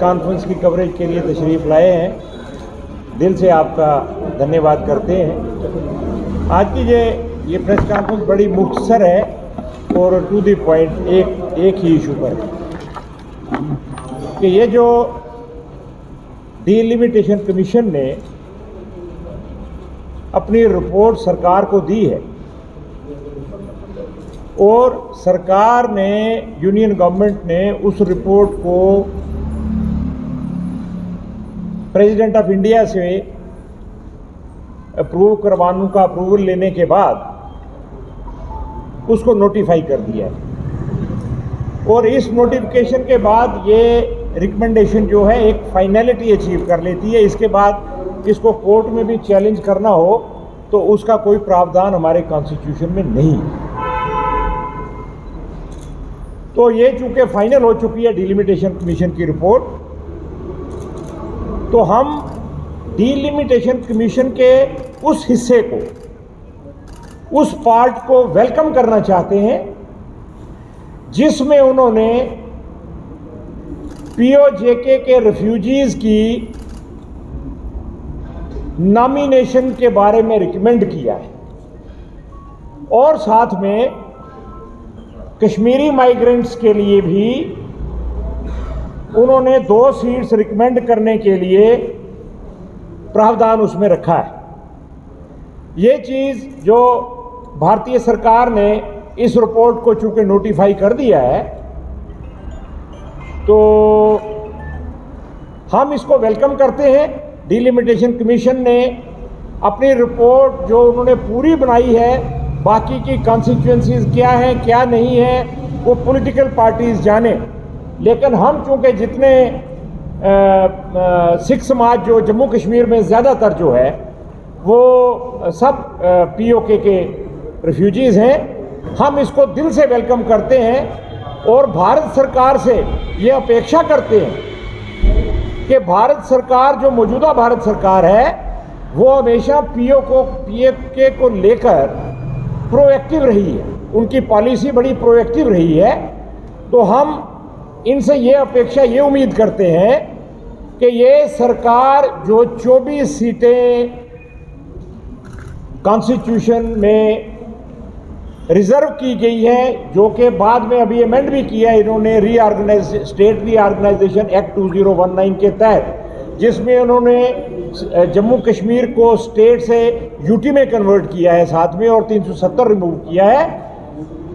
Conference की coverage के लिए तशरीफ़ लाए हैं। दिल से आपका धन्यवाद करते हैं। आज की ये प्रेस कॉन्फ्रेंस बड़ी मुख्तसर है और टू द पॉइंट एक ही इशू पर है कि ये जो डिलिमिटेशन कमीशन ने अपनी रिपोर्ट सरकार को दी है और सरकार ने, यूनियन गवर्नमेंट ने उस रिपोर्ट को प्रेसिडेंट ऑफ इंडिया से अप्रूव करवाने का अप्रूवल लेने के बाद उसको नोटिफाई कर दिया है और इस नोटिफिकेशन के बाद ये रिकमेंडेशन जो है एक फाइनलिटी अचीव कर लेती है। इसके बाद इसको कोर्ट में भी चैलेंज करना हो तो उसका कोई प्रावधान हमारे कॉन्स्टिट्यूशन में नहीं है। तो ये चूंकि फाइनल हो चुकी है डिलिमिटेशन कमीशन की रिपोर्ट, तो हम डिलिमिटेशन कमीशन के उस हिस्से को, उस पार्ट को वेलकम करना चाहते हैं जिसमें उन्होंने पीओजेके के रेफ्यूजीज की नॉमिनेशन के बारे में रिकमेंड किया है और साथ में कश्मीरी माइग्रेंट्स के लिए भी उन्होंने 2 सीट्स रिकमेंड करने के लिए प्रावधान उसमें रखा है। ये चीज़ जो भारतीय सरकार ने इस रिपोर्ट को चूंकि नोटिफाई कर दिया है तो हम इसको वेलकम करते हैं। डिलिमिटेशन कमीशन ने अपनी रिपोर्ट जो उन्होंने पूरी बनाई है, बाकी की कॉन्स्टिट्यूएंसीज क्या है क्या नहीं है वो पॉलिटिकल पार्टीज जाने, लेकिन हम चूंकि जितने सिख समाज जो जम्मू कश्मीर में ज़्यादातर जो है वो सब पीओके के रेफ्यूजीज़ हैं, हम इसको दिल से वेलकम करते हैं और भारत सरकार से ये अपेक्षा करते हैं कि भारत सरकार जो मौजूदा भारत सरकार है वो हमेशा पीओके को लेकर प्रोएक्टिव रही है, उनकी पॉलिसी बड़ी प्रोएक्टिव रही है। तो हम इनसे ये अपेक्षा, ये उम्मीद करते हैं कि ये सरकार जो 24 सीटें कॉन्स्टिट्यूशन में रिजर्व की गई है, जो कि बाद में अभी अमेंड भी किया है इन्होंने स्टेट रीऑर्गेनाइजेशन एक्ट 2019 के तहत, जिसमें उन्होंने जम्मू कश्मीर को स्टेट से यूटी में कन्वर्ट किया है साथ में और 370 रिमूव किया है।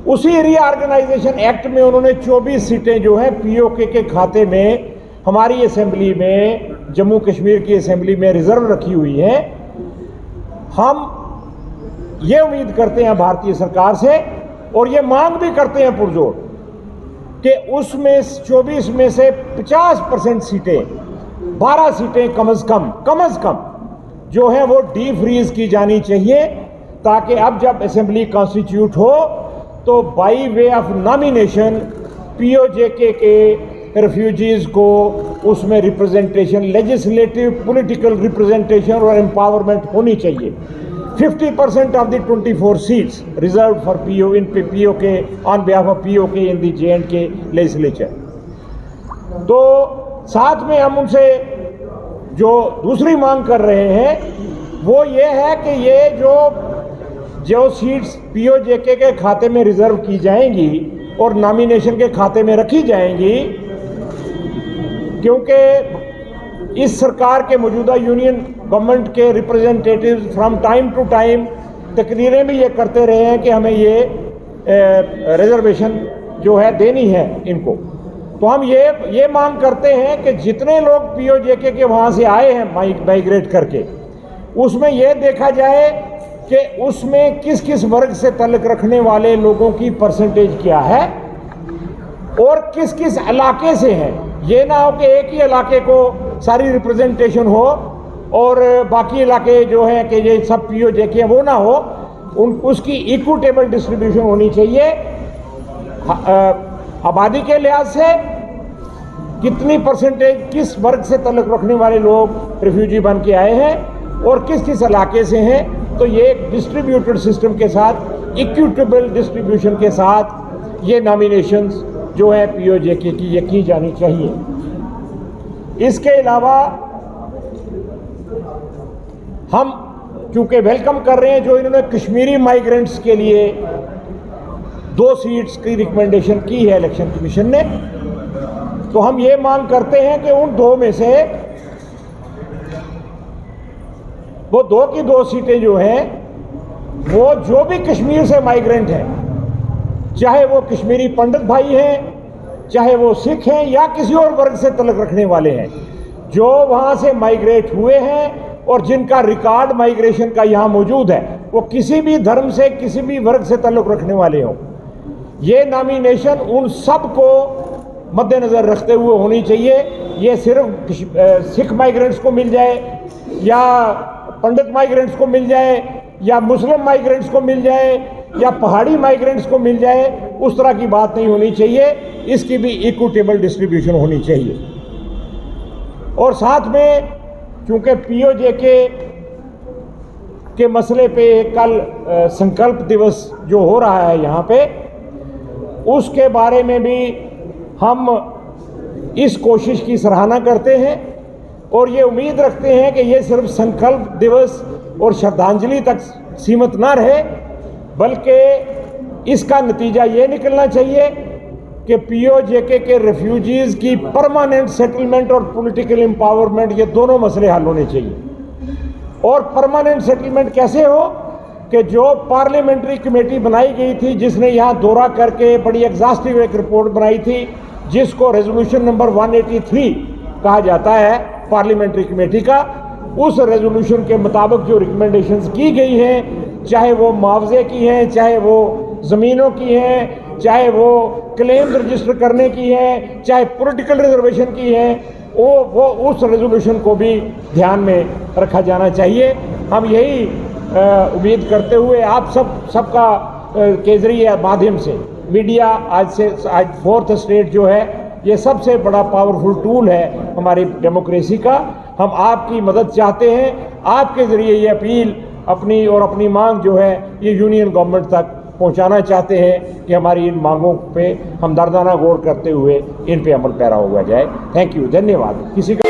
उसी रीऑर्गेनाइजेशन एक्ट में उन्होंने 24 सीटें जो है पीओके के खाते में हमारी असेंबली में, जम्मू कश्मीर की असेंबली में रिजर्व रखी हुई है। हम ये उम्मीद करते हैं भारतीय सरकार से और ये मांग भी करते हैं पुरजोर कि उसमें 24 में से 50% सीटें, 12 सीटें कम अज कम जो है वो डी फ्रीज की जानी चाहिए, ताकि अब जब असेंबली कॉन्स्टिट्यूट हो तो by way of nomination PoJK के रेफ्यूजीज को उसमें रिप्रेजेंटेशन, लेजिस्लेटिव पॉलिटिकल रिप्रेजेंटेशन और एम्पावरमेंट होनी चाहिए। 50% of the 24 seats reserved for POK on behalf of POK in the J&K legislature। तो साथ में हम उनसे जो दूसरी मांग कर रहे हैं वो ये है कि ये जो सीट्स पीओजेके के खाते में रिजर्व की जाएंगी और नॉमिनेशन के खाते में रखी जाएंगी, क्योंकि इस सरकार के मौजूदा यूनियन गवर्नमेंट के representatives from time to time तकरीरें भी ये करते रहे हैं कि हमें ये रिजर्वेशन जो है देनी है इनको। तो हम ये मांग करते हैं कि जितने लोग पीओजेके के वहाँ से आए हैं माइग्रेट करके, उसमें ये देखा जाए कि उसमें किस किस वर्ग से ताल्लुक़ रखने वाले लोगों की परसेंटेज क्या है और किस किस इलाके से हैं। ये ना हो कि एक ही इलाके को सारी रिप्रेजेंटेशन हो और बाकी इलाके जो हैं कि ये सब पीओजेके वो ना हो, उसकी इक्विटेबल डिस्ट्रीब्यूशन होनी चाहिए। आबादी के लिहाज से कितनी परसेंटेज किस वर्ग से ताल्लुक़ रखने वाले लोग रिफ्यूजी बन के आए हैं और किस किस इलाके से हैं, तो ये एक डिस्ट्रीब्यूटेड सिस्टम के साथ, इक्विटेबल डिस्ट्रीब्यूशन के साथ ये नॉमिनेशंस जो है पीओजेके की ये की जानी चाहिए। इसके अलावा हम चूंकि वेलकम कर रहे हैं जो इन्होंने कश्मीरी माइग्रेंट्स के लिए 2 सीट्स की रिकमेंडेशन की है इलेक्शन कमीशन ने, तो हम ये मांग करते हैं कि उन 2 में से वो 2 की 2 सीटें जो हैं वो जो भी कश्मीर से माइग्रेंट हैं, चाहे वो कश्मीरी पंडित भाई हैं, चाहे वो सिख हैं या किसी और वर्ग से तल्लुक़ रखने वाले हैं, जो वहाँ से माइग्रेट हुए हैं और जिनका रिकॉर्ड माइग्रेशन का यहाँ मौजूद है, वो किसी भी धर्म से किसी भी वर्ग से तल्लुक़ रखने वाले हों, ये नॉमिनेशन उन सब को मद्देनज़र रखते हुए होनी चाहिए। ये सिर्फ सिख माइग्रेंट्स को मिल जाए या पंडित माइग्रेंट्स को मिल जाए या मुस्लिम माइग्रेंट्स को मिल जाए या पहाड़ी माइग्रेंट्स को मिल जाए, उस तरह की बात नहीं होनी चाहिए। इसकी भी इक्विटेबल डिस्ट्रीब्यूशन होनी चाहिए। और साथ में चूँकि पीओजेके के मसले पे कल संकल्प दिवस जो हो रहा है यहाँ पे, उसके बारे में भी हम इस कोशिश की सराहना करते हैं और ये उम्मीद रखते हैं कि ये सिर्फ संकल्प दिवस और श्रद्धांजलि तक सीमित ना रहे, बल्कि इसका नतीजा ये निकलना चाहिए कि पीओजेके के रेफ्यूजीज़ की परमानेंट सेटलमेंट और पॉलिटिकल एम्पावरमेंट, ये दोनों मसले हल होने चाहिए। और परमानेंट सेटलमेंट कैसे हो कि जो पार्लियामेंट्री कमेटी बनाई गई थी, जिसने यहाँ दौरा करके बड़ी एग्जॉस्टिव एक रिपोर्ट बनाई थी, जिसको रेजोल्यूशन नंबर 183 कहा जाता है पार्लियामेंट्री कमेटी का, उस रेजोल्यूशन के मुताबिक जो रिकमेंडेशंस की गई हैं, चाहे वो मुआवजे की हैं, चाहे वो ज़मीनों की हैं, चाहे वो क्लेम्स रजिस्टर करने की हैं, चाहे पॉलिटिकल रिजर्वेशन की हैं, वो उस रेजोल्यूशन को भी ध्यान में रखा जाना चाहिए। हम यही उम्मीद करते हुए आप सबका के ज़रिए माध्यम से मीडिया आज 4th स्टेट जो है, ये सबसे बड़ा पावरफुल टूल है हमारी डेमोक्रेसी का। हम आपकी मदद चाहते हैं, आपके ज़रिए ये अपील अपनी मांग जो है ये यूनियन गवर्नमेंट तक पहुंचाना चाहते हैं कि हमारी इन मांगों पे हम दर्दाना गौर करते हुए इन पे अमल पैरा हुआ जाए। थैंक यू, धन्यवाद। किसी का